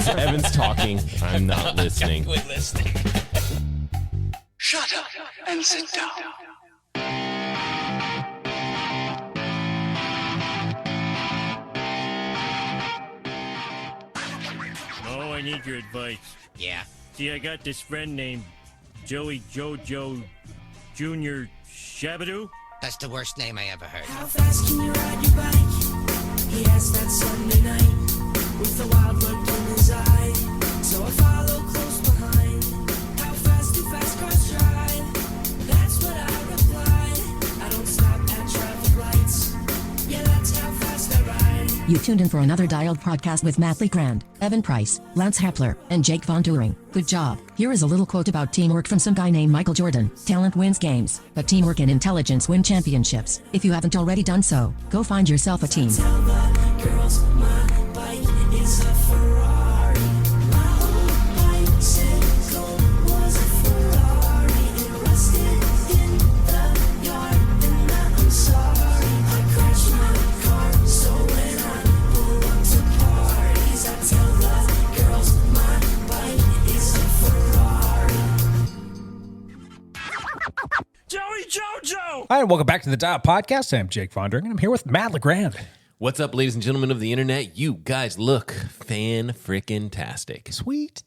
Evan's talking. I'm not listening. Quit listening. Shut up and sit down. Oh, I need your advice. Yeah. See, I got this friend named Joey Jojo Jr. Shabadoo. That's the worst name I ever heard. How fast can you ride your bike? He asked that Sunday night with a wild look in his eye. So I follow close behind. How fast do fast cars drive? That's what I replied. I don't stop at traffic lights. Yeah, that's how fast I ride. You tuned in for another Dialed podcast with Matt Legrand, Evan Price, Lance Hepler, and Jake Von Turing. Good job. Here is a little quote about teamwork from some guy named Michael Jordan. Talent wins games, but teamwork and intelligence win championships. If you haven't already done so, go find yourself a team. Tell the girls my bike is a Ferrari. My old bicycle was a Ferrari. It rusted in the yard, and I'm sorry. I crashed my car, so when I pull up to parties, I tell the girls my bike is a Ferrari. Joey Jojo! Hi, and welcome back to the Dial Podcast. I'm Jake Von Turing, and I'm here with Matt Legrand. What's up, ladies and gentlemen of the internet? You guys look fan-frickin-tastic. Sweet.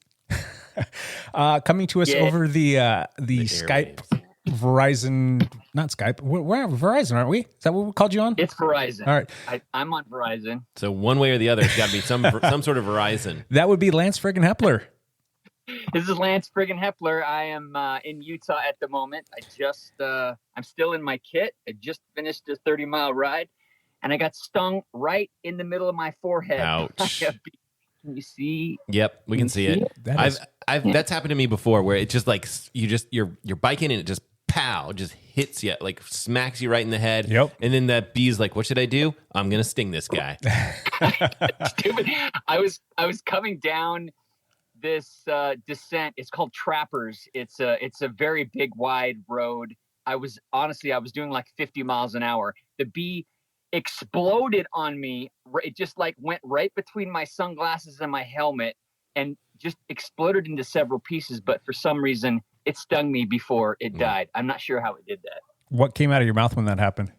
Coming to us over the Skype, Verizon, not Skype. We're Verizon, aren't we? Is that what we called you on? It's Verizon. All right. I'm on Verizon. So one way or the other, it's got to be some sort of Verizon. That would be Lance friggin' Hepler. This is Lance friggin' Hepler. I am in Utah at the moment. I'm still in my kit. I just finished a 30-mile ride, and I got stung right in the middle of my forehead. Ouch. Can you see? Yep, we can see it. That's happened to me before, where it just like you're biking and it just just hits you, like smacks you right in the head. Yep. And then that bee's like, "What should I do? I'm gonna sting this guy." Stupid. I was coming down this descent. It's called Trappers. It's a very big, wide road. I was doing like 50 miles an hour. The bee exploded on me. It just like went right between my sunglasses and my helmet and just exploded into several pieces. But for some reason, it stung me before it died. I'm not sure how it did that. What came out of your mouth when that happened?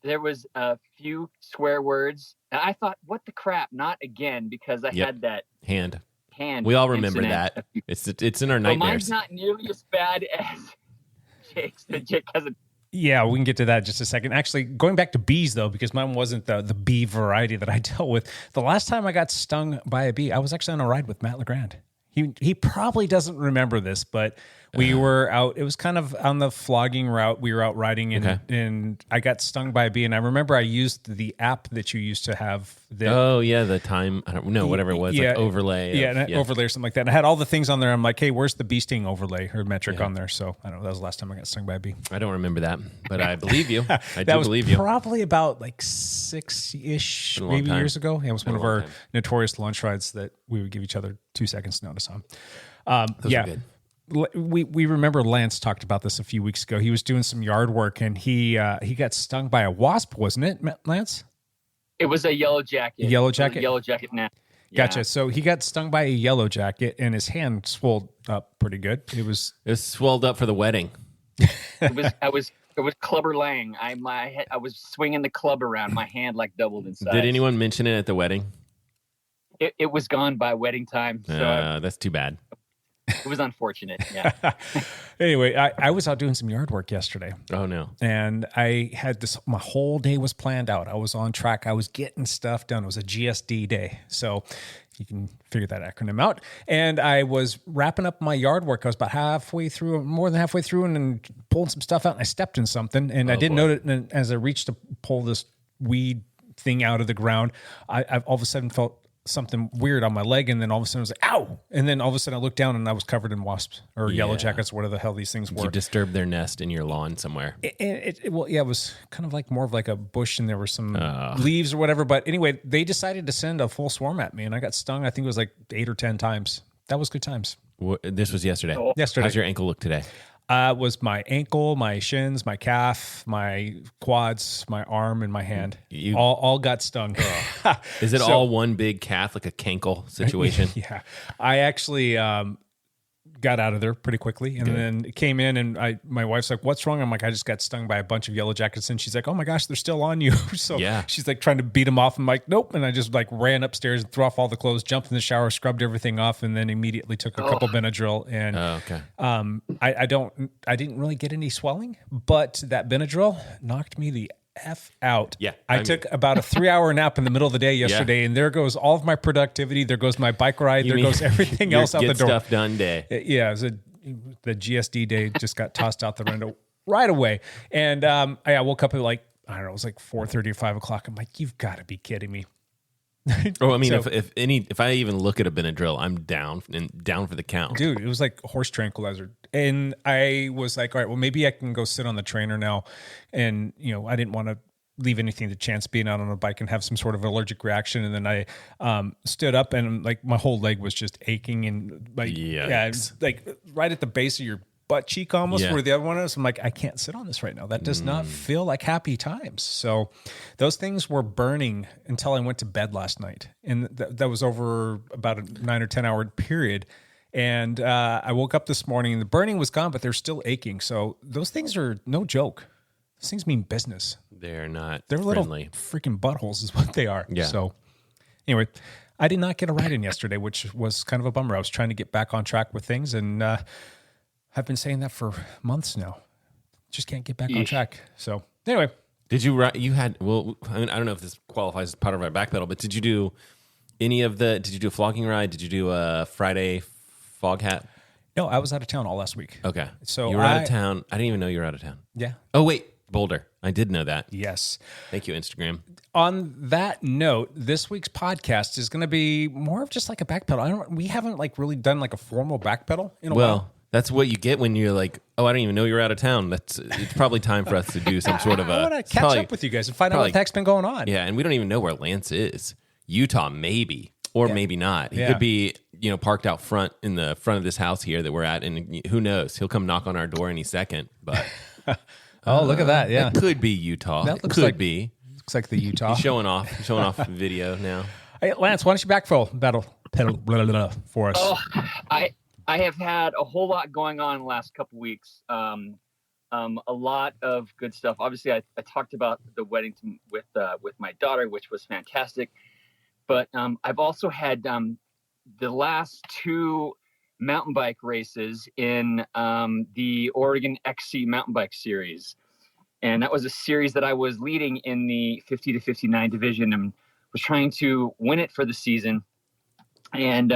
There was a few swear words. And I thought, what the crap? Not again, because I had that hand. We all remember that. It's in our nightmares. Mine's not nearly as bad as Jake's. Jake hasn't. Yeah, we can get to that in just a second. Actually, going back to bees, though, because mine wasn't the bee variety that I dealt with. The last time I got stung by a bee, I was actually on a ride with Matt Legrand. He probably doesn't remember this, but we were out. It was kind of on the flogging route. We were out riding, and I got stung by a bee. And I remember I used the app that you used to have. The time. I don't know, whatever it was, like overlay. Overlay or something like that. And I had all the things on there. I'm like, hey, where's the bee sting overlay or metric on there? So I don't know. That was the last time I got stung by a bee. I don't remember that, but I believe you. I do believe you. Probably about like 6-ish maybe years ago. It was one of our notorious lunch rides that we would give each other 2 seconds notice on. Those are good. We remember Lance talked about this a few weeks ago. He was doing some yard work and he got stung by a wasp, wasn't it, Lance? It was a yellow jacket. Yellow jacket? Yellow jacket gnat. Gotcha. So he got stung by a yellow jacket and his hand swelled up pretty good. It was swelled up for the wedding. It was clubber lang. I was swinging the club around. My hand like doubled in size. Did anyone mention it at the wedding? It was gone by wedding time. So that's too bad. It was unfortunate. Yeah. Anyway, I was out doing some yard work yesterday. Oh no! And I had my whole day was planned out. I was on track. I was getting stuff done. It was a GSD day, so you can figure that acronym out. And I was wrapping up my yard work. I was about more than halfway through, and then pulling some stuff out. And I stepped in something, and I didn't know it. And as I reached to pull this weed thing out of the ground, I all of a sudden felt something weird on my leg, and then all of a sudden I was like, ow! And then all of a sudden I looked down and I was covered in wasps or yellow jackets, whatever the hell these things were. You disturbed their nest in your lawn somewhere. It was kind of like more of like a bush, and there were some leaves or whatever. But anyway, they decided to send a full swarm at me, and I got stung. I think it was like 8 or 10 times. That was good times. This was yesterday. Yesterday. How's your ankle look today? Was my ankle, my shins, my calf, my quads, my arm, and my hand. All got stung. Is it all one big calf, like a cankle situation? Yeah. I actually got out of there pretty quickly, and then came in, and my wife's like, "What's wrong?" I'm like, "I just got stung by a bunch of yellow jackets," and she's like, "Oh my gosh, they're still on you." So she's like trying to beat them off. I'm like, "Nope," and I just like ran upstairs and threw off all the clothes, jumped in the shower, scrubbed everything off, and then immediately took a couple Benadryl. And I didn't really get any swelling, but that Benadryl knocked me the F out. Yeah. I took about a 3-hour nap in the middle of the day yesterday, and there goes all of my productivity. There goes my bike ride. There goes everything else out the door. Get stuff done day. Yeah, it was the GSD day just got tossed out the window right away. And I woke up at like, I don't know, it was like 4:30 or 5 o'clock. I'm like, you've got to be kidding me. Oh, I mean, if I even look at a Benadryl, I'm down for the count. Dude, it was like horse tranquilizer. And I was like, all right, well, maybe I can go sit on the trainer now. And, I didn't want to leave anything to chance being out on a bike and have some sort of allergic reaction. And then I stood up, and like my whole leg was just aching, and like, like right at the base of your butt cheek almost where the other one is. I'm like, I can't sit on this right now. That does not feel like happy times. So those things were burning until I went to bed last night. And that was over about a 9 or 10 hour period. And I woke up this morning and the burning was gone, but they're still aching. So those things are no joke. Those things mean business. They're not They're little friendly. freaking buttholes is what they are. Yeah. So anyway, I did not get a ride in yesterday, which was kind of a bummer. I was trying to get back on track with things, and I've been saying that for months now. Just can't get back on track. So anyway. Did you ride? You had, well, I mean, I don't know if this qualifies as part of our back pedal, but did you do did you do a flogging ride? Did you do a Friday fog hat? No, I was out of town all last week. Okay. So you were out of town. I didn't even know you were out of town. Yeah. Oh, wait. Boulder. I did know that. Yes. Thank you, Instagram. On that note, this week's podcast is going to be more of just like a back pedal. We haven't like really done like a formal back pedal in a while. That's what you get when you're like, oh, I don't even know you're out of town. It's probably time for us to do some sort of I want to catch up with you guys and find out what the heck's been going on. Yeah, and we don't even know where Lance is. Utah, maybe, or maybe not. He could be, parked out front in the front of this house here that we're at, and who knows? He'll come knock on our door any second. But oh, look at that! Yeah, it could be Utah. That it looks could like, be. Looks like the Utah. He's showing off video now. Hey, Lance, why don't you back pedal for us? Oh, I have had a whole lot going on in the last couple weeks. A lot of good stuff. Obviously, I talked about the wedding with my daughter, which was fantastic. But I've also had the last 2 mountain bike races in the Oregon XC mountain bike series. And that was a series that I was leading in the 50 to 59 division and was trying to win it for the season. And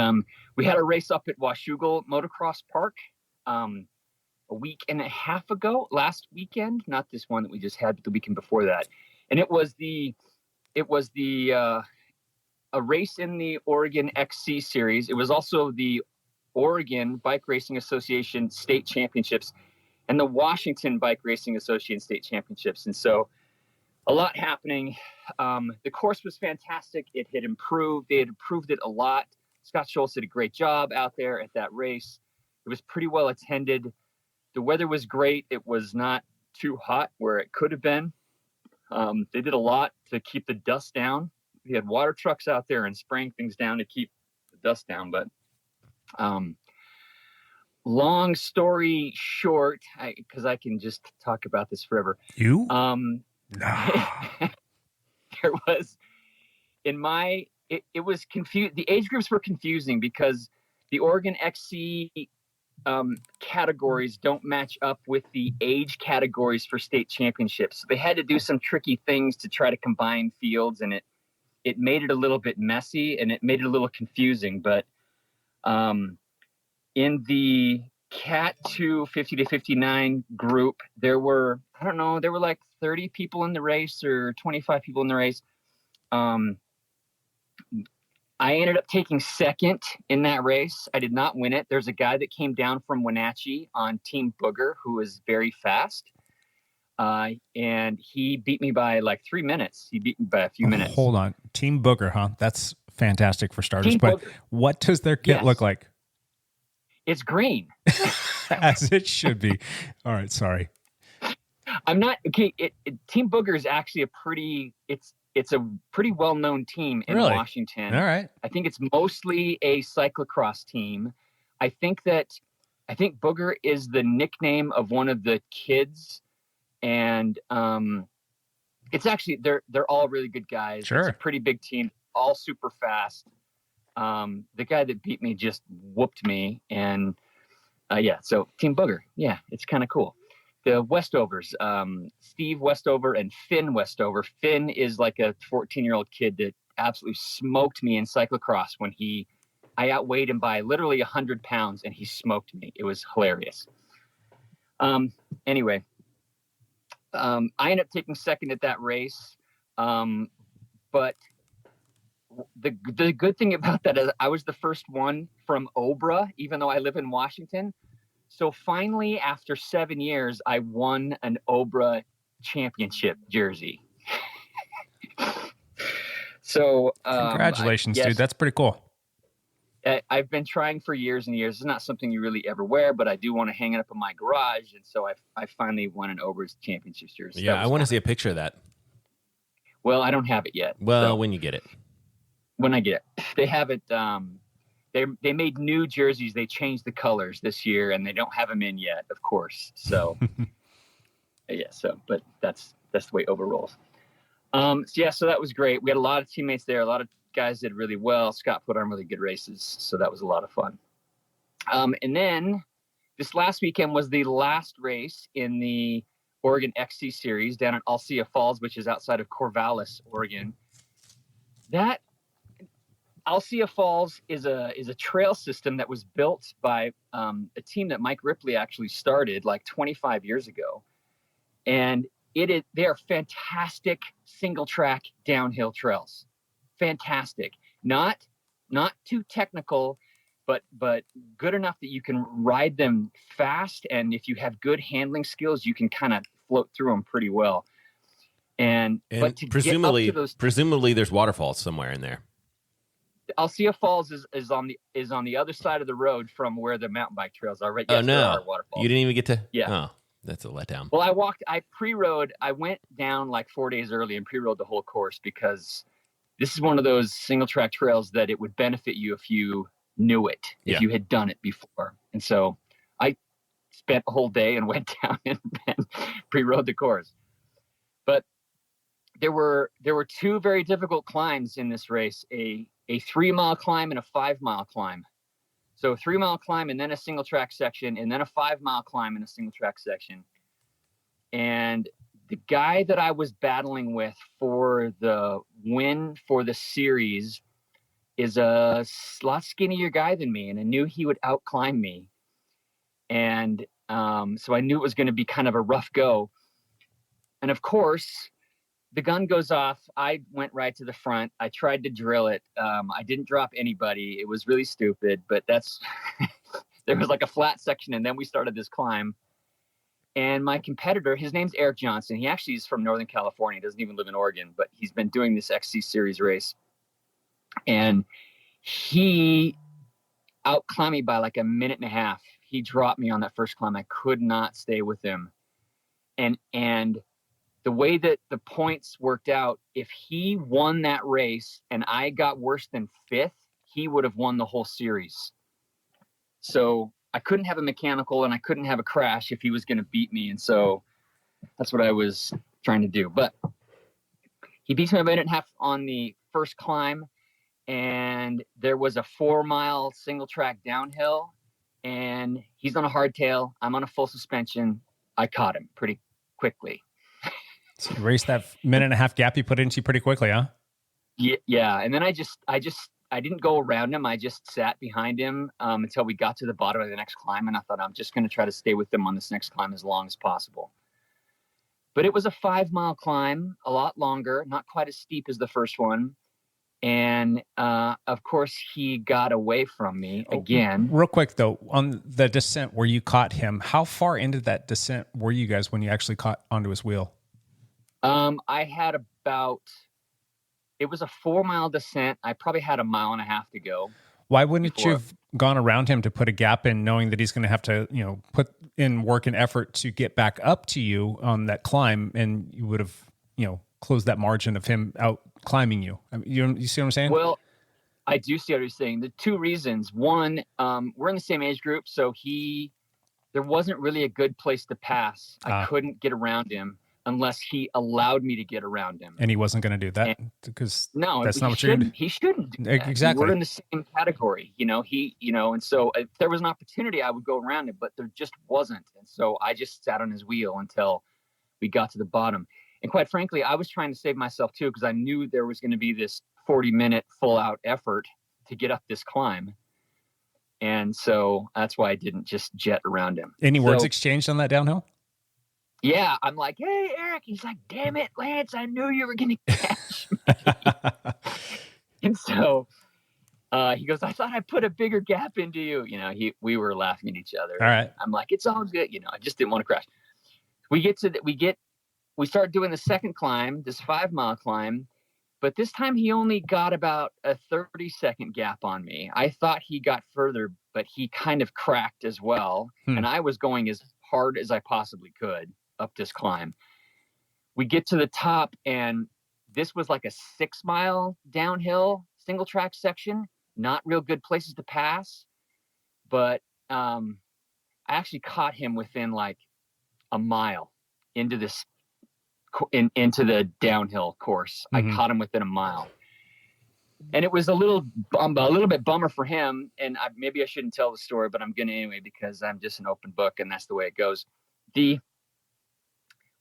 we had a race up at Washougal Motocross Park a week and a half ago, last weekend, not this one that we just had, but the weekend before that. And it was a race in the Oregon XC series. It was also the Oregon Bike Racing Association State Championships and the Washington Bike Racing Association State Championships. And so a lot happening. The course was fantastic. It had improved. They had improved it a lot. Scott Schultz did a great job out there at that race. It was pretty well attended. The weather was great. It was not too hot where it could have been. They did a lot to keep the dust down. We had water trucks out there and spraying things down to keep the dust down. But long story short, because I can just talk about this forever. You? There was it was confused. The age groups were confusing because the Oregon XC categories don't match up with the age categories for state championships. So they had to do some tricky things to try to combine fields, and it made it a little bit messy and it made it a little confusing. But in the Cat 2 50 to 59 group, there were like 30 people in the race or 25 people in the race. I ended up taking second in that race. I did not win it. There's a guy that came down from Wenatchee on Team Booger who was very fast. And he beat me by like 3 minutes. He beat me by a few minutes. Hold on. Team Booger, huh? That's fantastic for starters. Team but Booger. What does their kit look like? It's green. As it should be. All right, sorry. I'm not okay. Team Booger is actually it's a pretty well known team in Really? Washington. All right. I think it's mostly a cyclocross team. I think Booger is the nickname of one of the kids, and it's actually they're all really good guys. Sure. It's a pretty big team, all super fast. The guy that beat me just whooped me, and so Team Booger, it's kind of cool. The Westovers, Steve Westover and Finn Westover. Finn is like a 14-year-old kid that absolutely smoked me in cyclocross when I outweighed him by literally 100 pounds and he smoked me. It was hilarious. Anyway, I ended up taking second at that race. But the good thing about that is I was the first one from Obra, even though I live in Washington. So finally, after 7 years, I won an Obra championship jersey. So congratulations, dude. That's pretty cool. I've been trying for years and years. It's not something you really ever wear, but I do want to hang it up in my garage. And so I finally won an Obra's championship jersey. Yeah, I want to see a picture of that. Well, I don't have it yet. Well, when you get it. When I get it. They have it. They made new jerseys. They changed the colors this year, and they don't have them in yet, of course. So, but that's the way Oba rolls. So that was great. We had a lot of teammates there. A lot of guys did really well. Scott put on really good races, so that was a lot of fun. And then this last weekend was the last race in the Oregon XC Series down at Alsea Falls, which is outside of Corvallis, Oregon. That Alsea Falls is a trail system that was built by a team that Mike Ripley actually started like 25 years ago, and they are fantastic single track downhill trails. Fantastic, not too technical, but good enough that you can ride them fast, and if you have good handling skills, you can kind of float through them pretty well. And but to presumably, get up to those, presumably there's waterfalls somewhere in there. Alsea Falls is on the other side of the road from where the mountain bike trails are. Right? Yes, Oh no, there are waterfalls. You didn't even get to. Yeah. Oh, that's a letdown. Well, I pre-rode. I went down like 4 days early and pre-rode the whole course because this is one of those single track trails that it would benefit you if you knew it, if you had done it before. And so I spent a whole day and went down and pre-rode the course. But there were two very difficult climbs in this race, a 3 mile climb and a 5 mile climb. So a 3 mile climb and then a single track section, and then a 5 mile climb and a single track section. And the guy that I was battling with for the win for the series is a lot skinnier guy than me, and I knew he would outclimb me. And so I knew it was going to be kind of a rough go. And of course, the gun goes off. I went right to the front. I tried to drill it. I didn't drop anybody. It was really stupid, but there was like a flat section, and then we started this climb. And my competitor, his name's Eric Johnson. He actually is from Northern California. He doesn't even live in Oregon, but he's been doing this XC Series race. And he outclimbed me by like a minute and a half. He dropped me on that first climb. I could not stay with him. And the way that the points worked out, if he won that race and I got worse than fifth, he would have won the whole series. So I couldn't have a mechanical and I couldn't have a crash if he was going to beat me. And so that's what I was trying to do. But he beats me a minute and a half on the first climb. And there was a 4 mile single track downhill, and he's on a hardtail. I'm on a full suspension. I caught him pretty quickly. So you raced that minute and a half gap you put into pretty quickly, huh? Yeah. And then I didn't go around him. I just sat behind him until we got to the bottom of the next climb. And I thought, I'm just going to try to stay with him on this next climb as long as possible. But it was a 5 mile climb, a lot longer, not quite as steep as the first one. And of course, he got away from me again. Real quick, though, on the descent where you caught him, how far into that descent were you guys when you actually caught onto his wheel? I had it was a 4 mile descent. I probably had a mile and a half to go. Why wouldn't before. you have gone around him to put a gap in, knowing that he's going to have to, put in work and effort to get back up to you on that climb, and you would have, closed that margin of him out climbing you? I mean, you see what I'm saying? Well, I do see what you're saying. The two reasons. One, we're in the same age group, so there wasn't really a good place to pass. I couldn't get around him unless he allowed me to get around him. And he wasn't going to do that because no, that's not what you're going to do. He shouldn't do that. Exactly. We're in the same category, and so if there was an opportunity, I would go around it, but there just wasn't. And so I just sat on his wheel until we got to the bottom. And quite frankly, I was trying to save myself too, because I knew there was going to be this 40-minute full out effort to get up this climb. And so that's why I didn't just jet around him. Any words exchanged on that downhill? Yeah, I'm like, hey, Eric. He's like, damn it, Lance, I knew you were going to catch me. And so he goes, I thought I put a bigger gap into you. We were laughing at each other. All right. I'm like, it's all good. I just didn't want to crash. We start doing the second climb, this 5-mile climb. But this time he only got about a 30-second gap on me. I thought he got further, but he kind of cracked as well. And I was going as hard as I possibly could up this climb. We get to the top, and this was like a 6-mile downhill single track section. Not real good places to pass. But I actually caught him within like a mile into this into the downhill course. I caught him within a mile, and it was a little bit bummer for him. And maybe I shouldn't tell the story, but I'm gonna anyway, because I'm just an open book, and that's the way it goes.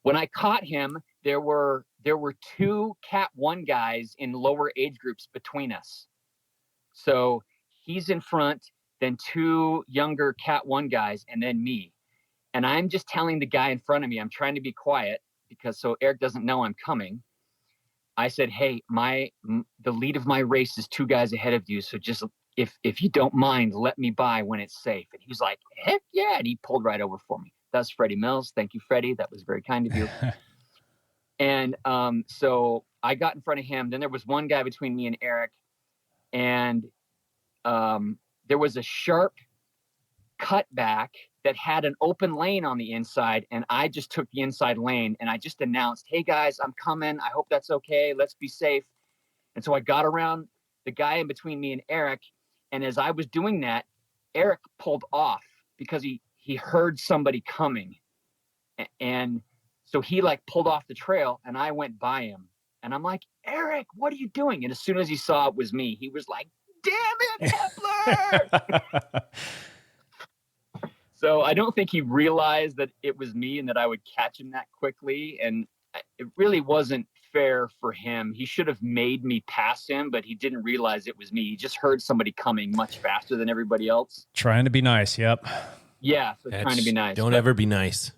When I caught him, there were 2 Cat 1 guys in lower age groups between us. So he's in front, then 2 younger Cat 1 guys, and then me. And I'm just telling the guy in front of me, I'm trying to be quiet, because so Eric doesn't know I'm coming. I said, hey, the lead of my race is 2 guys ahead of you. So just, if you don't mind, let me by when it's safe. And he's like, heck yeah. And he pulled right over for me. That's Freddie Mills. Thank you, Freddie. That was very kind of you. And so I got in front of him. Then there was one guy between me and Eric. And there was a sharp cutback that had an open lane on the inside, and I just took the inside lane, and I just announced, hey guys, I'm coming. I hope that's okay. Let's be safe. And so I got around the guy in between me and Eric, and as I was doing that, Eric pulled off because he heard somebody coming. And so he like pulled off the trail, and I went by him, and I'm like, Eric, what are you doing? And as soon as he saw it was me, he was like, damn it, Hepler. So I don't think he realized that it was me and that I would catch him that quickly. And it really wasn't fair for him. He should have made me pass him, but he didn't realize it was me. He just heard somebody coming much faster than everybody else. Trying to be nice. Yep. Yeah. So trying to be nice. Don't ever be nice.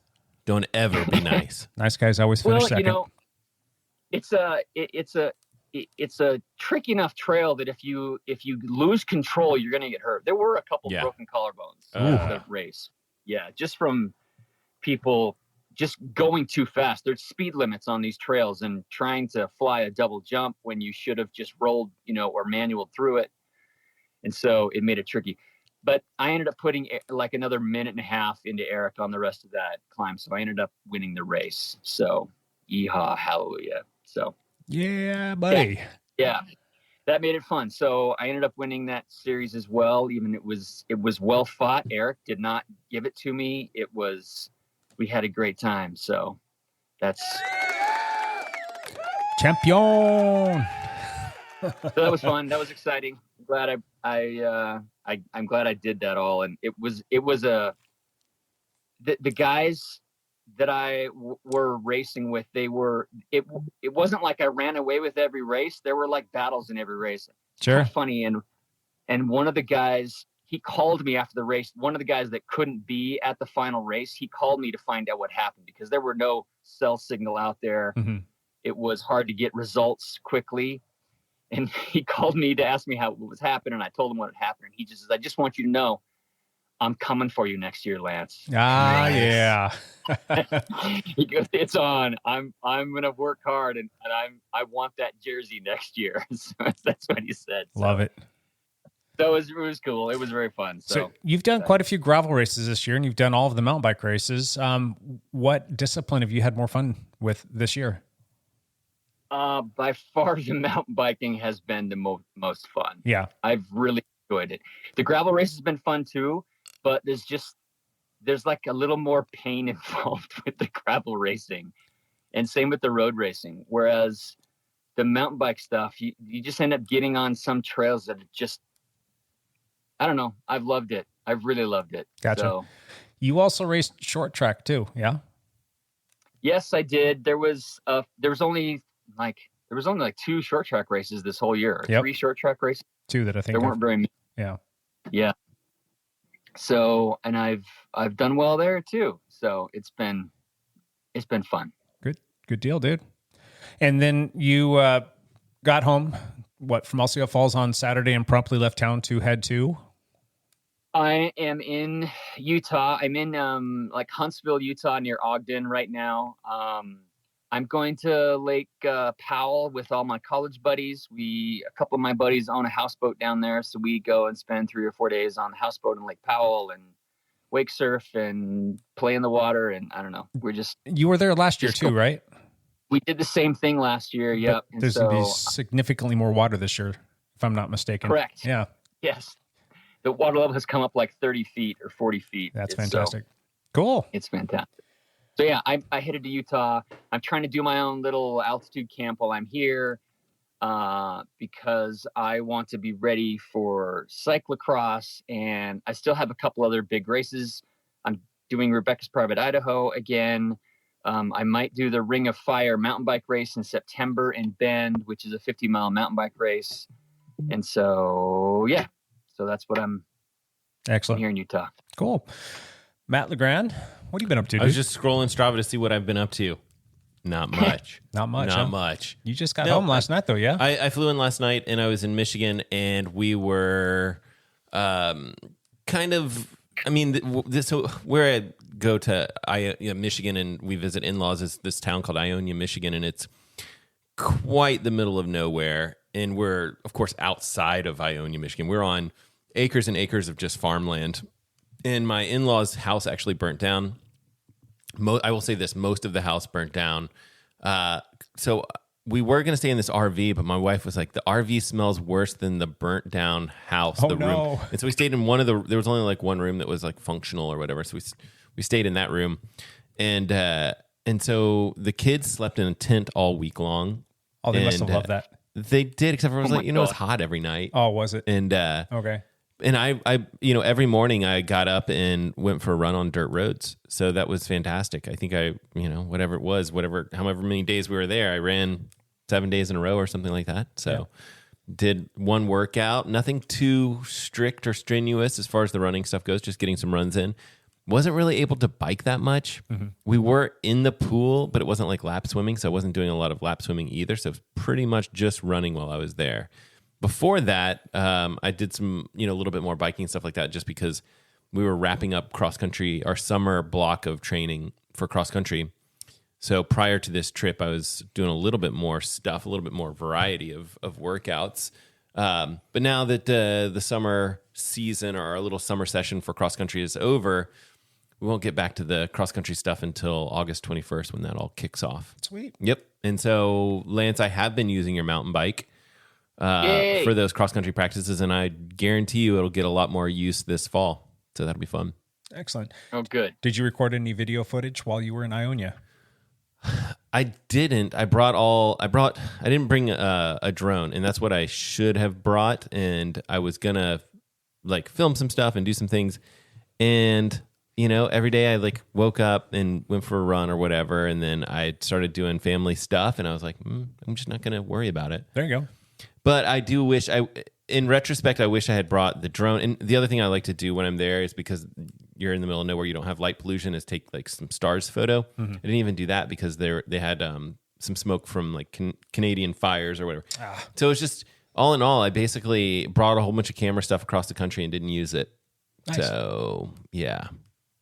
Don't ever be nice. Nice guys always finish second. It's a tricky enough trail that if you lose control, you're going to get hurt. There were a couple broken collarbones in the race. Yeah, just from people just going too fast. There's speed limits on these trails, and trying to fly a double jump when you should have just rolled, or manualed through it. And so it made it tricky. But I ended up putting like another minute and a half into Eric on the rest of that climb. So I ended up winning the race. So yeehaw, hallelujah. So yeah, buddy. Yeah, that made it fun. So I ended up winning that series as well. Even it was well fought. Eric did not give it to me. We had a great time. So that's champion. So that was fun. That was exciting. I'm glad I did that all. And it was the guys that I were racing with, it wasn't like I ran away with every race. There were like battles in every race. Sure. Funny. And one of the guys, he called me after the race. One of the guys that couldn't be at the final race, he called me to find out what happened, because there were no cell signal out there. Mm-hmm. It was hard to get results quickly. And he called me to ask me what was happening. And I told him what had happened. And he just says, I just want you to know, I'm coming for you next year, Lance. Ah, yeah. He goes, it's on. I'm gonna work hard, and I want that jersey next year. So that's what he said. So. Love it. So it was cool. It was very fun. So you've done quite a few gravel races this year, and you've done all of the mountain bike races. What discipline have you had more fun with this year? By far, the mountain biking has been the most fun. Yeah. I've really enjoyed it. The gravel race has been fun too, but there's like a little more pain involved with the gravel racing, and same with the road racing. Whereas the mountain bike stuff, you just end up getting on some trails that are just, I don't know. I've loved it. I've really loved it. Gotcha. So, you also raced short track too, yeah? yes, I did. There was only like 2 short track races this whole year. Yep. 3 short track races. 2 that I think There weren't very many. Yeah. Yeah. So, and I've done well there too. So it's been fun. Good deal, dude. And then you got home, from Osceola Falls on Saturday and promptly left town to head to? I am in Utah. I'm in like Huntsville, Utah, near Ogden right now. I'm going to Lake Powell with all my college buddies. A couple of my buddies own a houseboat down there, so we go and spend 3 or 4 days on the houseboat in Lake Powell and wake surf and play in the water. And I don't know, You were there last year too, right? We did the same thing last year. Yep. But there's going to be significantly more water this year, if I'm not mistaken. Correct. Yeah. Yes. The water level has come up like 30 feet or 40 feet. That's fantastic. Cool. It's fantastic. So yeah, I headed to Utah. I'm trying to do my own little altitude camp while I'm here because I want to be ready for cyclocross, and I still have a couple other big races. I'm doing Rebecca's Private Idaho again. I might do the Ring of Fire mountain bike race in September in Bend, which is a 50-mile mountain bike race. And so, yeah. So that's what I'm excellent here in Utah. Cool. Matt LeGrand, what have you been up to, dude? I was just scrolling Strava to see what I've been up to. Not much. Not much. Not much. You just got home last night, though, yeah? I flew in last night, and I was in Michigan, and we were kind of... I mean, so where I go to Michigan and we visit in-laws is this town called Ionia, Michigan, and it's quite the middle of nowhere. And we're, of course, outside of Ionia, Michigan. We're on acres and acres of just farmland. And my in-laws' house actually burnt down. I will say this, most of the house burnt down. So we were going to stay in this RV, but my wife was like, the RV smells worse than the burnt down house, the room. And so we stayed in there was only like one room that was like functional or whatever. So we stayed in that room. And so the kids slept in a tent all week long. Oh, they must have loved that. They did, except for it was it was hot every night. Oh, was it? And okay. And I every morning I got up and went for a run on dirt roads. So that was fantastic. I think whatever it was, however many days we were there, I ran 7 days in a row or something like that. So did one workout, nothing too strict or strenuous as far as the running stuff goes, just getting some runs in. Wasn't really able to bike that much. Mm-hmm. We were in the pool, but it wasn't like lap swimming. So I wasn't doing a lot of lap swimming either. So it was pretty much just running while I was there. Before that, I did some, a little bit more biking and stuff like that, just because we were wrapping up cross country, our summer block of training for cross country. So prior to this trip, I was doing a little bit more stuff, a little bit more variety of workouts. But now that the summer season or our little summer session for cross country is over, we won't get back to the cross country stuff until August 21st when that all kicks off. Sweet. Yep. And so, Lance, I have been using your mountain bike for those cross country practices, and I guarantee you it'll get a lot more use this fall. So that'll be fun. Excellent. Oh, good. Did you record any video footage while you were in Ionia? I didn't. I didn't bring a drone, and that's what I should have brought. And I was gonna film some stuff and do some things. And every day I woke up and went for a run or whatever, and then I started doing family stuff, and I was like, I'm just not gonna worry about it. There you go. But I do wish in retrospect, I wish I had brought the drone. And the other thing I like to do when I'm there is, because you're in the middle of nowhere, you don't have light pollution, is take some stars photo. Mm-hmm. I didn't even do that because they had some smoke from Canadian fires or whatever. So it's just, all in all, I basically brought a whole bunch of camera stuff across the country and didn't use it. Nice. So yeah.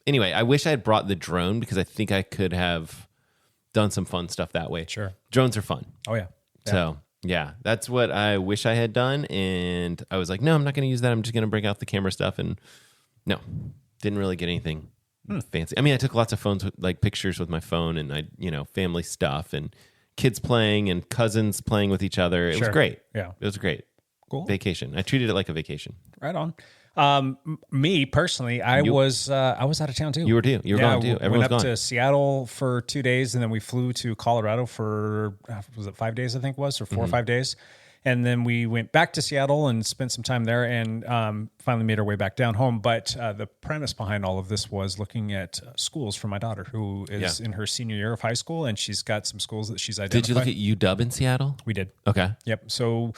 Anyway, I wish I had brought the drone because I think I could have done some fun stuff that way. Sure. Drones are fun. Oh yeah. So Yeah, that's what I wish I had done. And I was like, no, I'm not going to use that. I'm just going to bring out the camera stuff. And no, didn't really get anything fancy. I mean, I took lots of phones with like pictures with my phone and family stuff and kids playing and cousins playing with each other. It was great. Yeah. It was great. Cool. Vacation. I treated it like a vacation. Right on. Me personally, I was out of town too. You were too. You were gone too. We Everyone's went up gone. to Seattle for 2 days, and then we flew to Colorado for was it 5 days? I think it was, or 4 or 5 days. And then we went back to Seattle and spent some time there, and finally made our way back down home. But the premise behind all of this was looking at schools for my daughter, who is in her senior year of high school, and she's got some schools that she's identified. Did you look at UW in Seattle? We did. Okay. Yep. So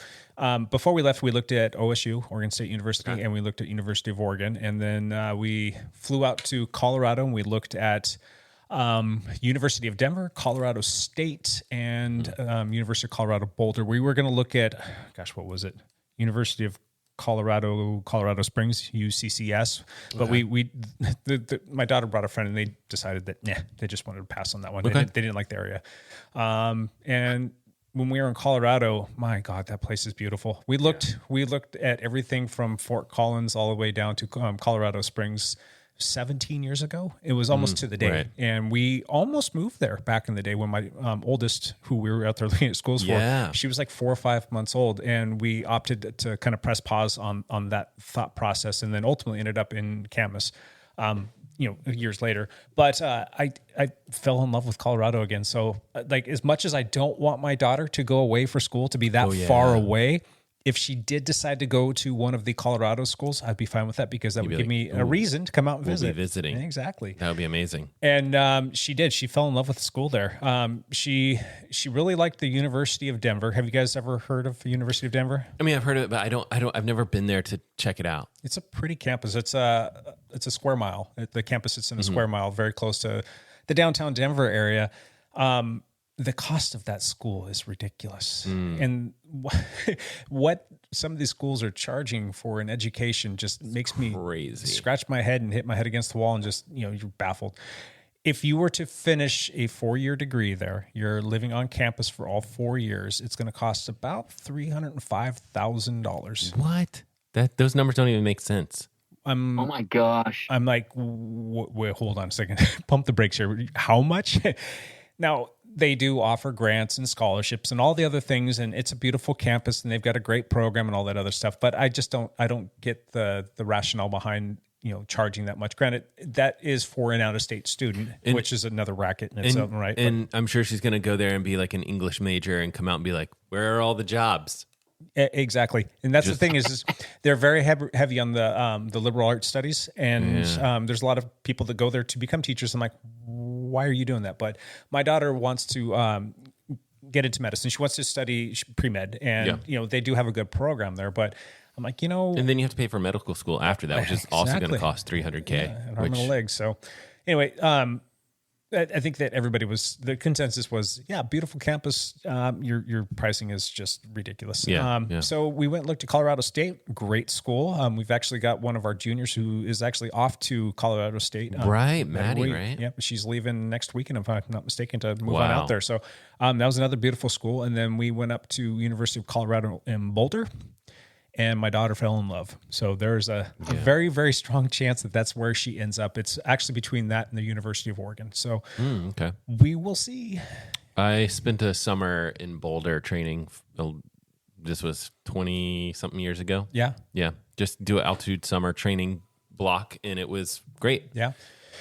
before we left, we looked at OSU, Oregon State University, and we looked at University of Oregon. And then we flew out to Colorado, and we looked at University of Denver, Colorado State, and University of Colorado Boulder. We were going to look at, what was it? University of Colorado Springs, UCCS. But my daughter brought a friend, and they decided that they just wanted to pass on that one. Okay. They didn't like the area. And when we were in Colorado, my God, that place is beautiful. We looked at everything from Fort Collins all the way down to Colorado Springs 17 years ago. It was almost to the day. Right. And we almost moved there back in the day when my oldest, who we were out there looking at schools for, she was like 4 or 5 months old. And we opted to kind of press pause on that thought process, and then ultimately ended up in Camas, years later. But I fell in love with Colorado again. So like, as much as I don't want my daughter to go away for school, to be that far away, if she did decide to go to one of the Colorado schools, I'd be fine with that, because that would give me a reason to come out and visit. We'll be visiting. Exactly. That would be amazing. And she did. She fell in love with the school there. She really liked the University of Denver. Have you guys ever heard of the University of Denver? I mean, I've heard of it, but I've never been there to check it out. It's a pretty campus. It's a square mile. The campus sits in a square mile, very close to the downtown Denver area. The cost of that school is ridiculous. And what some of these schools are charging for an education just makes me crazy. Scratch my head and hit my head against the wall, and just, you're baffled. If you were to finish a 4-year degree there, you're living on campus for all 4 years, it's going to cost about $305,000. What? Those numbers don't even make sense. Oh my gosh. I'm like, wait, hold on a second. Pump the brakes here. How much? Now, they do offer grants and scholarships and all the other things, and it's a beautiful campus, and they've got a great program and all that other stuff. But I don't get the rationale behind, charging that much. Granted, that is for an out-of-state student, which is another racket in itself, right? And I'm sure she's going to go there and be like an English major and come out and be like, where are all the jobs? Exactly. And that's the thing is they're very heavy on the liberal arts studies. And there's a lot of people that go there to become teachers. I'm like, why are you doing that? But my daughter wants to get into medicine. She wants to study pre-med. And, they do have a good program there. But I'm like, And then you have to pay for medical school after that, which is also going to cost $300K. An arm and a leg. So anyway, I think that the consensus was, beautiful campus. Your pricing is just ridiculous. So we went and looked at Colorado State, great school. We've actually got one of our juniors who is actually off to Colorado State. Right, Maddie, right? Yep, she's leaving next weekend, if I'm not mistaken, to move on out there. So that was another beautiful school. And then we went up to University of Colorado in Boulder, and my daughter fell in love. So there's a very, very strong chance that that's where she ends up. It's actually between that and the University of Oregon. So okay, we will see. I spent a summer in Boulder training. This was 20-something years ago. Yeah. Just do an altitude summer training block, and it was great. Yeah.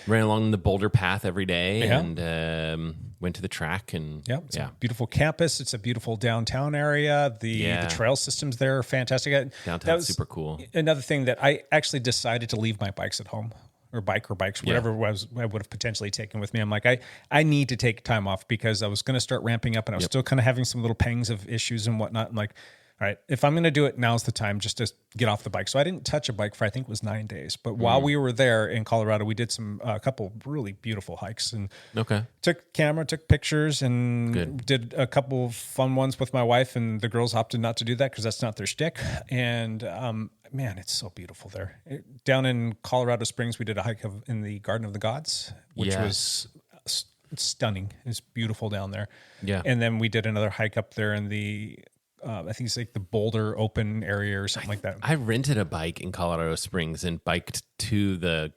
Ran along the Boulder path every day and went to the track. And it's a beautiful campus. It's a beautiful downtown area. The trail systems there are fantastic. Downtown's super cool. Another thing that I actually decided to leave my bikes at home, or bikes, whatever it was I would have potentially taken with me. I'm like, I need to take time off, because I was going to start ramping up, and I was still kind of having some little pangs of issues and whatnot. I'm like, all right, if I'm going to do it, now's the time just to get off the bike. So I didn't touch a bike for, I think it was 9 days. But while we were there in Colorado, we did a couple really beautiful hikes, and took pictures, and did a couple of fun ones with my wife, and the girls opted not to do that because that's not their shtick. And man, it's so beautiful there. Down in Colorado Springs, we did a hike in the Garden of the Gods, which was stunning. It's beautiful down there. Yeah. And then we did another hike up there in the I think it's like the Boulder open area or something like that. I rented a bike in Colorado Springs and biked to the,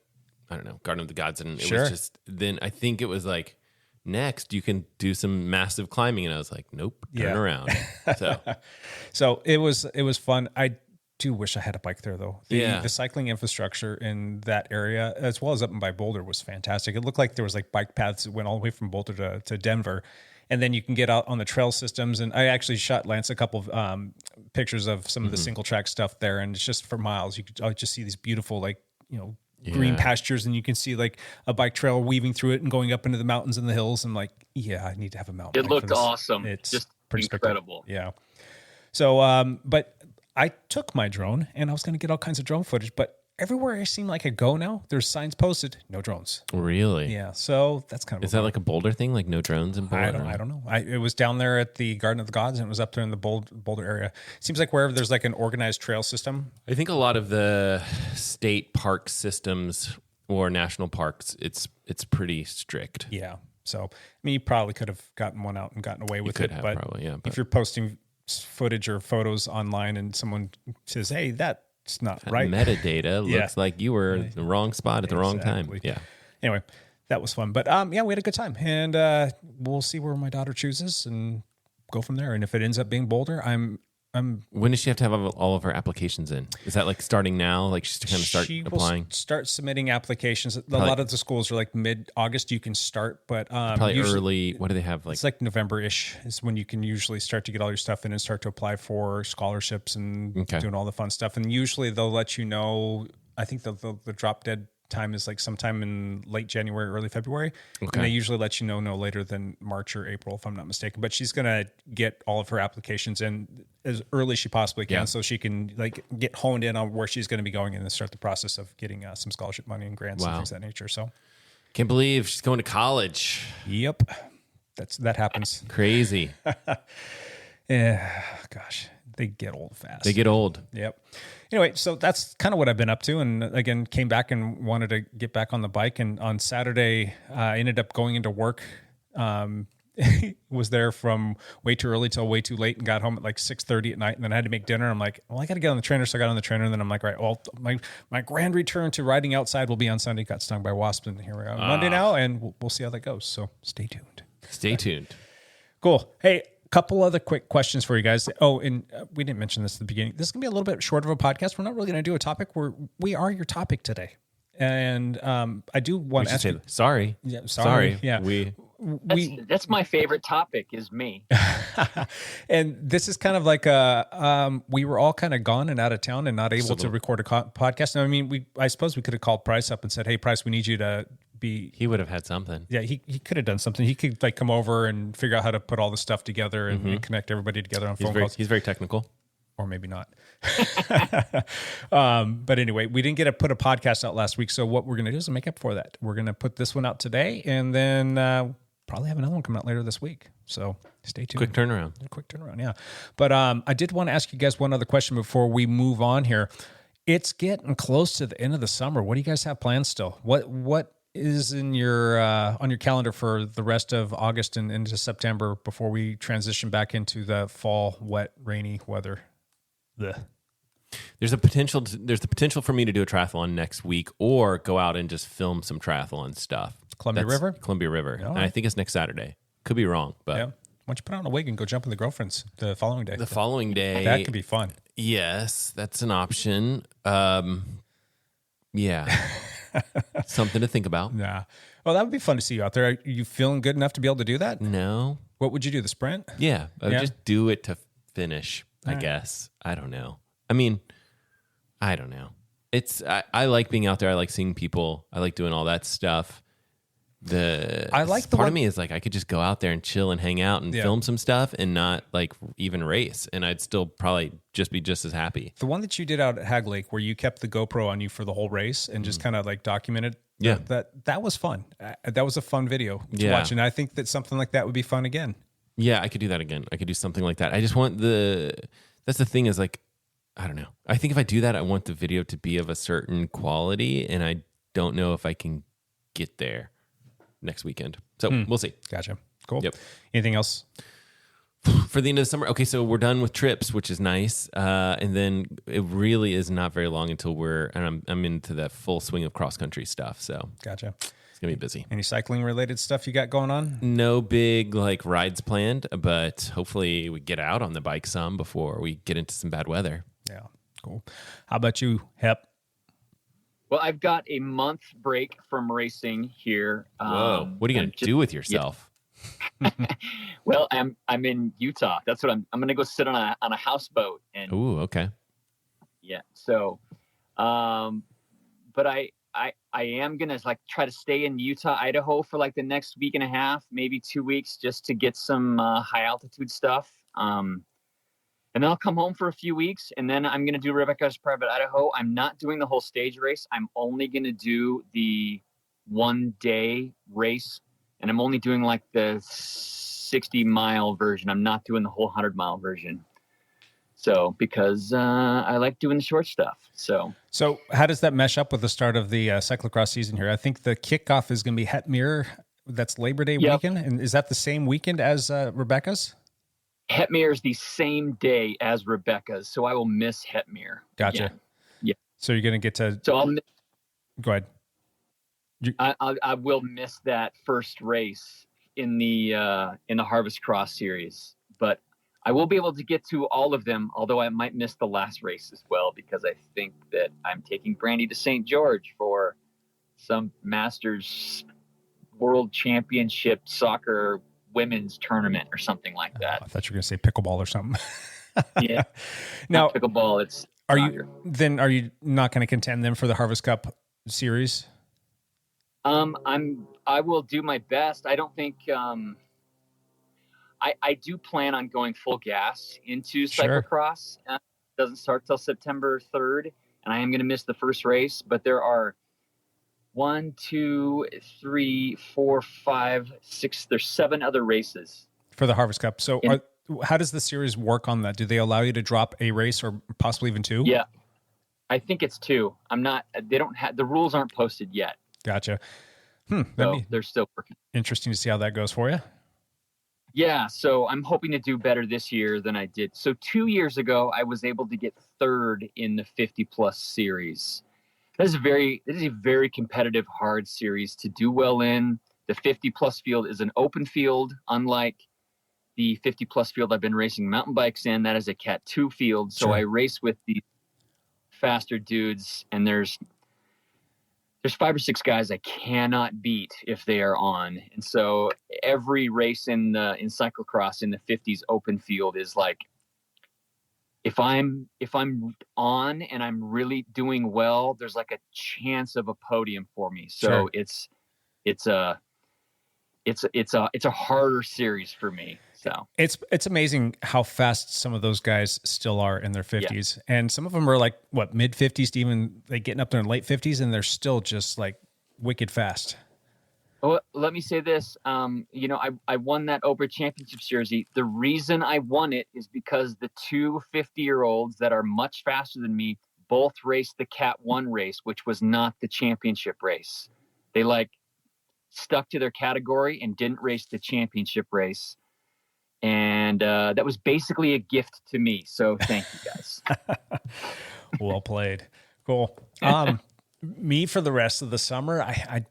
I don't know, Garden of the Gods. And it Sure. was just, then I think it was like, next you can do some massive climbing. And I was like, nope, turn around. So So it was fun. I do wish I had a bike there though. Yeah. The cycling infrastructure in that area, as well as up by Boulder, was fantastic. It looked like there was like bike paths that went all the way from Boulder to Denver. And then you can get out on the trail systems. And I actually shot Lance a couple of pictures of some of the single track stuff there. And it's just for miles. You could just see these beautiful, like, green pastures. And you can see like a bike trail weaving through it and going up into the mountains and the hills. And like, yeah, I need to have a mountain It bike for looked this. awesome. It's Just pretty incredible. spectacular. Yeah. So, but I took my drone and I was going to get all kinds of drone footage, but everywhere I seem like I go now, there's signs posted, no drones. really? Yeah. So that's kind of, Is that like a Boulder thing? Like no drones in Boulder? I don't know. It was down there at the Garden of the Gods and it was up there in the Boulder area. Seems like wherever there's like an organized trail system. I think a lot of the state park systems or national parks, it's pretty strict. Yeah. So, I mean, you probably could have gotten one out and gotten away with could it, have but probably, yeah, if but- you're posting footage or photos online and someone says, hey, that's not right. Metadata Yeah. looks like you were in the wrong spot at the wrong time. Exactly. Yeah. Anyway, that was fun. But yeah, we had a good time. And we'll see where my daughter chooses and go from there. And if it ends up being Boulder, I'm When does she have to have all of her applications in? Is that like starting now? Like she's to kind of start she applying? will start submitting applications. A Probably- lot of the schools are like mid-August you can start, but Probably usually, early. What do they have? Like it's like November-ish is when you can usually start to get all your stuff in and start to apply for scholarships and Okay. doing all the fun stuff. And usually they'll let you know, I think the drop dead time is like sometime in late January, early February. Okay. And they usually let you know no later than March or April, if I'm not mistaken. But she's going to get all of her applications in as early as she possibly can, Yeah. so she can like get honed in on where she's going to be going and then start the process of getting some scholarship money and grants and Wow. things of that nature. So, can't believe she's going to college. yep, that happens. Crazy. Yeah, gosh, they get old fast. They get old. Yep. Anyway, so that's kind of what I've been up to. And again, came back and wanted to get back on the bike. And on Saturday, I ended up going into work. Was there from way too early till way too late and got home at like 6:30 at night. And then I had to make dinner. I'm like, well, I got to get on the trainer. So I got on the trainer. And then I'm like, right, well, my grand return to riding outside will be on Sunday. Got stung by wasps. And here we are on Monday now. And we'll see how that goes. So stay tuned. Stay tuned. Cool. Hey, couple other quick questions for you guys. Oh, and we didn't mention this at the beginning. This is going to be a little bit short of a podcast. We're not really going to do a topic. We are your topic today. And I do want to ask you. Sorry. Yeah, sorry. Yeah. That's my favorite topic is me. And this is kind of like we were all kind of gone and out of town and not able to record a podcast. I mean, I suppose we could have called Price up and said, hey, Price, we need you to be. He would have had something. Yeah, he could have done something. He could like come over and figure out how to put all the stuff together and connect everybody together on phone calls. He's very technical. Or maybe not. But anyway, we didn't get to put a podcast out last week. So what we're going to do is make up for that. We're going to put this one out today and then probably have another one coming out later this week. So stay tuned. Quick turnaround. Quick turnaround, yeah. But I did want to ask you guys one other question before we move on here. It's getting close to the end of the summer. What do you guys have planned still? What is in your on your calendar for the rest of August and into September before we transition back into the fall, wet, rainy weather? There's the potential for me to do a triathlon next week or go out and just film some triathlon stuff. Columbia River? Columbia River. All And right. I think it's next Saturday. Could be wrong, but Yeah. Why don't you put on a wig and go jump with the girlfriends the following day? the following day. That could be fun. Yes, that's an option. Yeah. Something to think about. Nah. Well, that would be fun to see you out there. Are you feeling good enough to be able to do that? No. What would you do? The sprint? Yeah. I would Yeah. just do it to finish, I guess. I don't know. I mean, I don't know. I like being out there. I like seeing people. I like doing all that stuff. I like the part of one- me is like I could just go out there and chill and hang out and Yeah. film some stuff and not like even race, and I'd still probably just be just as happy. The one that you did out at Hag Lake where you kept the GoPro on you for the whole race and just kind of like documented. Yeah. That was fun. That was a fun video to Yeah. watch. And I think that something like that would be fun again. Yeah, I could do that again. I could do something like that. I just want that's the thing is like, I don't know. I think if I do that, I want the video to be of a certain quality, and I don't know if I can get there next weekend. So we'll see. Gotcha. Cool. Yep. Anything else? For the end of the summer. Okay, so we're done with trips, which is nice. And then it really is not very long until I'm into the full swing of cross country stuff. So Gotcha. it's gonna be busy. Any cycling related stuff you got going on? No big like rides planned, but hopefully we get out on the bike some before we get into some bad weather. Yeah, cool. How about you, Hep? Well, I've got a month break from racing here. Whoa, what are you gonna do with yourself? Well, I'm in Utah. That's what I'm gonna go sit on a houseboat and. Ooh, okay. Yeah. So, but I am gonna like try to stay in Utah, Idaho for like the next week and a half, maybe 2 weeks, just to get some high altitude stuff. And then I'll come home for a few weeks, and then I'm gonna do Rebecca's Private Idaho. I'm not doing the whole stage race. I'm only gonna do the 1 day race, and I'm only doing like the 60-mile version. I'm not doing the whole 100-mile version. So, because I like doing the short stuff. So how does that mesh up with the start of the cyclocross season here? I think the kickoff is going to be Hetmere. That's Labor Day weekend. And is that the same weekend as Rebecca's? Hetmere is the same day as Rebecca's. So I will miss Hetmere. Gotcha. Again. Yeah. So you're going to get to... So Go ahead. I will miss that first race in the Harvest Cross series, but I will be able to get to all of them, although I might miss the last race as well, because I think that I'm taking Brandy to St. George for some Masters World Championship soccer women's tournament or something like that. I thought you were going to say pickleball or something. Yeah. Now, not pickleball, it's are soccer. you not going to contend them for the Harvest Cup series? I will do my best. I don't think, I do plan on going full gas into cyclocross. It doesn't start till September 3rd, and I am going to miss the first race, but there are 1, 2, 3, 4, 5, 6, there's 7 other races for the Harvest Cup. So how does the series work on that? Do they allow you to drop a race or possibly even 2? Yeah, I think it's 2. The rules aren't posted yet. Gotcha. So they're still working. Interesting to see how that goes for you. Yeah, so I'm hoping to do better this year than I did. So 2 years ago, I was able to get 3rd in the 50-plus series. This is a very competitive, hard series to do well in. The 50-plus field is an open field, unlike the 50-plus field I've been racing mountain bikes in. That is a Cat 2 field. So Sure. I race with the faster dudes, and there's 5 or 6 guys I cannot beat if they are on. And so every race in cyclocross in the 50s open field is like, if I'm on and I'm really doing well, there's like a chance of a podium for me. So Sure. it's a harder series for me. So it's amazing how fast some of those guys still are in their 50s. Yeah. And some of them are like mid 50s to even like getting up there in late 50s, and they're still just like wicked fast. Well, let me say this. I won that Oprah Championship Series. The reason I won it is because the 2 50-year-olds that are much faster than me both raced the Cat 1 race, which was not the championship race. They stuck to their category and didn't race the championship race. And that was basically a gift to me. So thank you guys. Well played. Cool. Me for the rest of the summer, I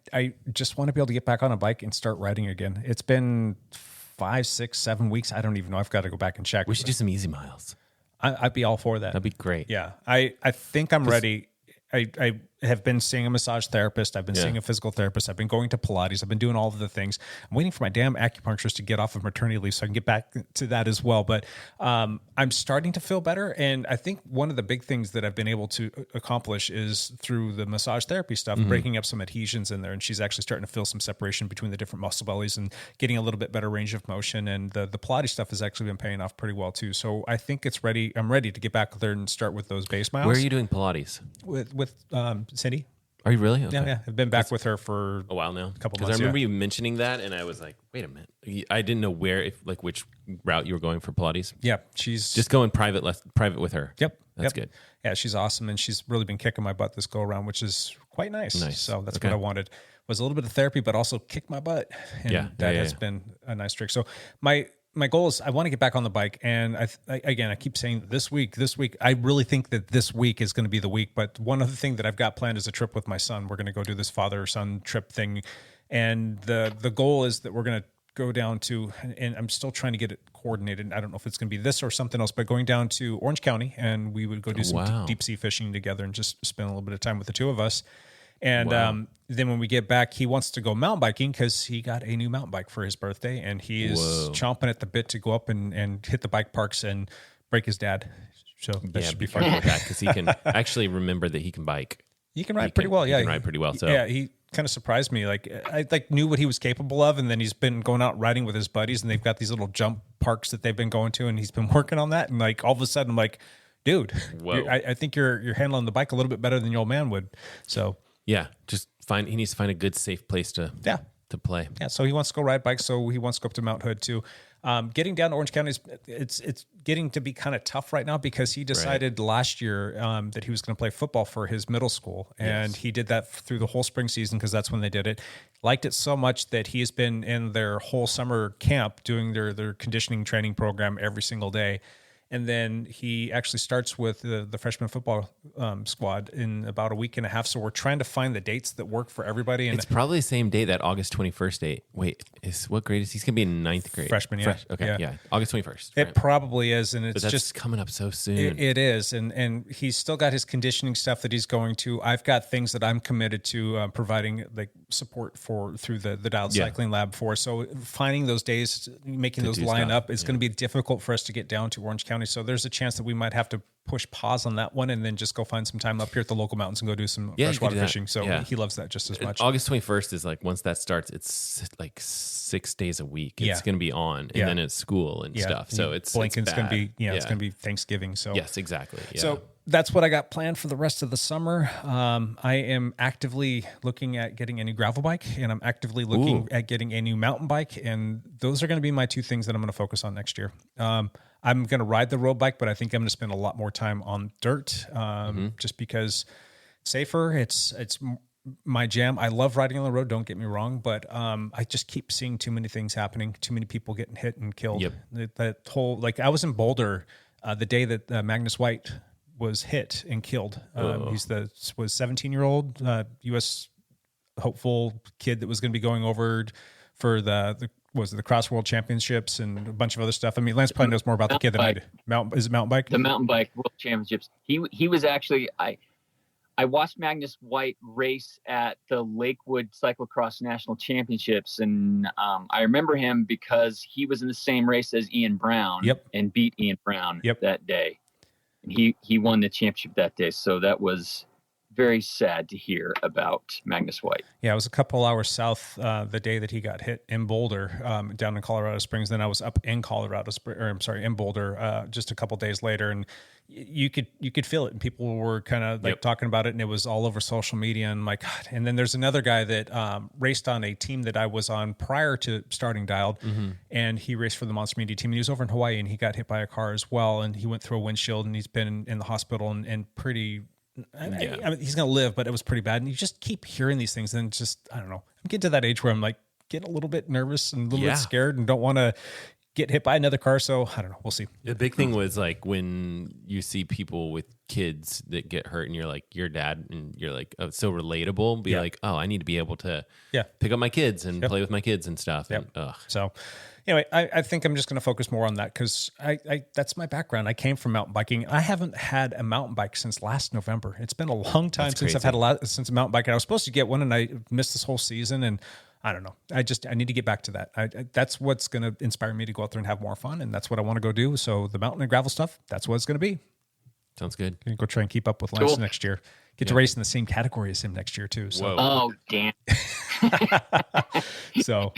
just want to be able to get back on a bike and start riding again. It's been 5, 6, 7 weeks. I don't even know. I've got to go back and check. We should do some easy miles. I'd be all for that. That'd be great. Yeah. I think I'm ready. I have been seeing a massage therapist. I've been seeing a physical therapist. I've been going to Pilates. I've been doing all of the things. I'm waiting for my damn acupuncturist to get off of maternity leave so I can get back to that as well. But I'm starting to feel better. And I think one of the big things that I've been able to accomplish is through the massage therapy stuff, breaking up some adhesions in there. And she's actually starting to feel some separation between the different muscle bellies and getting a little bit better range of motion. And the Pilates stuff has actually been paying off pretty well too. So I think it's ready. I'm ready to get back there and start with those base miles. Where are you doing Pilates? With Cindy. Are you really? Okay. Yeah. I've been back with her for a while now. A couple months. Because I remember you mentioning that, and I was like, wait a minute. I didn't know which route you were going for Pilates. Yeah, she's just going private with her. Yep. That's good. Yeah, she's awesome, and she's really been kicking my butt this go around, which is quite nice. So that's what I wanted, was a little bit of therapy, but also kick my butt. And that has been a nice trick. So my goal is I want to get back on the bike. And I keep saying this week, I really think that this week is going to be the week. But one other thing that I've got planned is a trip with my son. We're going to go do this father-son trip thing. And the goal is that we're going to go down to, and I'm still trying to get it coordinated. I don't know if it's going to be this or something else, but going down to Orange County, and we would go do some deep sea fishing together and just spend a little bit of time with the two of us. And then when we get back, he wants to go mountain biking because he got a new mountain bike for his birthday, and he is chomping at the bit to go up and hit the bike parks and break his dad. So that should be fun with that, because he can actually remember that he can bike. He can ride pretty well. Yeah, he can ride pretty well. So yeah, he kind of surprised me. Like I knew what he was capable of, and then he's been going out riding with his buddies, and they've got these little jump parks that they've been going to, and he's been working on that. And like all of a sudden, I'm like, dude, I think you're handling the bike a little bit better than your old man would. So. Yeah, he needs to find a good, safe place to play. Yeah, so he wants to go ride bikes, so he wants to go up to Mount Hood too. Getting down to Orange County it's getting to be kind of tough right now because he decided last year that he was going to play football for his middle school, and he did that through the whole spring season because that's when they did it. Liked it so much that he's been in their whole summer camp doing their conditioning training program every single day. And then he actually starts with the freshman football squad in about a week and a half. So we're trying to find the dates that work for everybody. And it's probably the same day, that August 21st date. Wait, what grade is he? He's going to be in ninth grade. Freshman, yeah. Okay, yeah. August 21st. It probably is. And it's just coming up so soon. It is. And he's still got his conditioning stuff that he's going to. I've got things that I'm committed to providing like support for through the Dialed Cycling Lab for. So finding those days, making those line up, it's going to be difficult for us to get down to Orange County. So there's a chance that we might have to push pause on that one and then just go find some time up here at the local mountains and go do some freshwater fishing. So he loves that just as much. August 21st is like, once that starts, it's like 6 days a week. It's going to be on, and then it's school and stuff. So it's Lincoln's going to be, it's going to be Thanksgiving. So yes, exactly. Yeah. So that's what I got planned for the rest of the summer. I am actively looking at getting a new gravel bike, and I'm actively looking at getting a new mountain bike. And those are going to be my two things that I'm going to focus on next year. I'm going to ride the road bike, but I think I'm going to spend a lot more time on dirt, just because safer. It's my jam. I love riding on the road, don't get me wrong, but I just keep seeing too many things happening, too many people getting hit and killed. That whole, like I was in Boulder the day that Magnus White was hit and killed. He's was 17-year-old U.S. hopeful kid that was going to be going over for the Cross World Championships and a bunch of other stuff. I mean, Lance probably knows more about the kid than I do. Is it mountain bike? The mountain bike World Championships. He was actually, I watched Magnus White race at the Lakewood Cyclocross National Championships, and I remember him because he was in the same race as Ian Brown and beat Ian Brown that day. And he won the championship that day, so that was very sad to hear about Magnus White. Yeah, it was a couple hours south the day that he got hit in Boulder, down in Colorado Springs. Then I was up in in Boulder just a couple days later, and you could feel it, and people were kind of like talking about it, and it was all over social media. And my God! And then there's another guy that raced on a team that I was on prior to starting Dialed, and he raced for the Monster Media team. And he was over in Hawaii, and he got hit by a car as well, and he went through a windshield, and he's been in the hospital and pretty. I mean, he's going to live, but it was pretty bad. And you just keep hearing these things, and just, I don't know. I'm getting to that age where I'm like getting a little bit nervous and a little bit scared and don't want to get hit by another car. So I don't know. We'll see. The big thing was like when you see people with kids that get hurt and you're like your dad and you're like, oh, it's so relatable. Be like, oh, I need to be able to pick up my kids and play with my kids and stuff. And, so anyway, I think I'm just going to focus more on that because I that's my background. I came from mountain biking. I haven't had a mountain bike since last November. It's been a long time since I've had since a mountain bike. And I was supposed to get one, and I missed this whole season. And I don't know. I need to get back to that. That's what's going to inspire me to go out there and have more fun, and that's what I want to go do. So the mountain and gravel stuff, that's what it's going to be. Sounds good. I'm going to go try and keep up with Lance next year. Get to race in the same category as him next year too. So. Oh, damn. So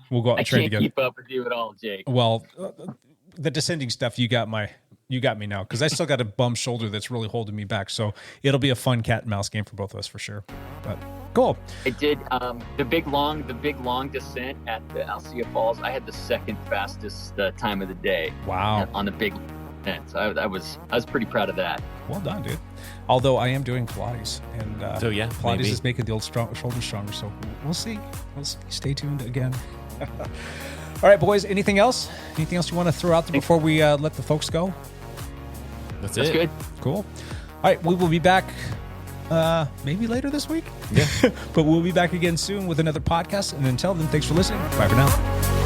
we'll go out and train together. I can't keep up with you at all, Jake. Well, the descending stuff, you got me now, because I still got a bum shoulder that's really holding me back. So it'll be a fun cat and mouse game for both of us for sure. But cool. I did the big long descent at the Alcia Falls. I had the second fastest time of the day. Wow. On the big descent. So I was pretty proud of that. Well done, dude. Although I am doing Pilates, and Pilates is making the old shoulders stronger. So we'll see. Stay tuned again. All right, boys. Anything else? Anything else you want to throw out there before we let the folks go? That's That's it. good. Cool. All right, we will be back maybe later this week. Yeah. But we'll be back again soon with another podcast. And until then, thanks for listening. Bye for now.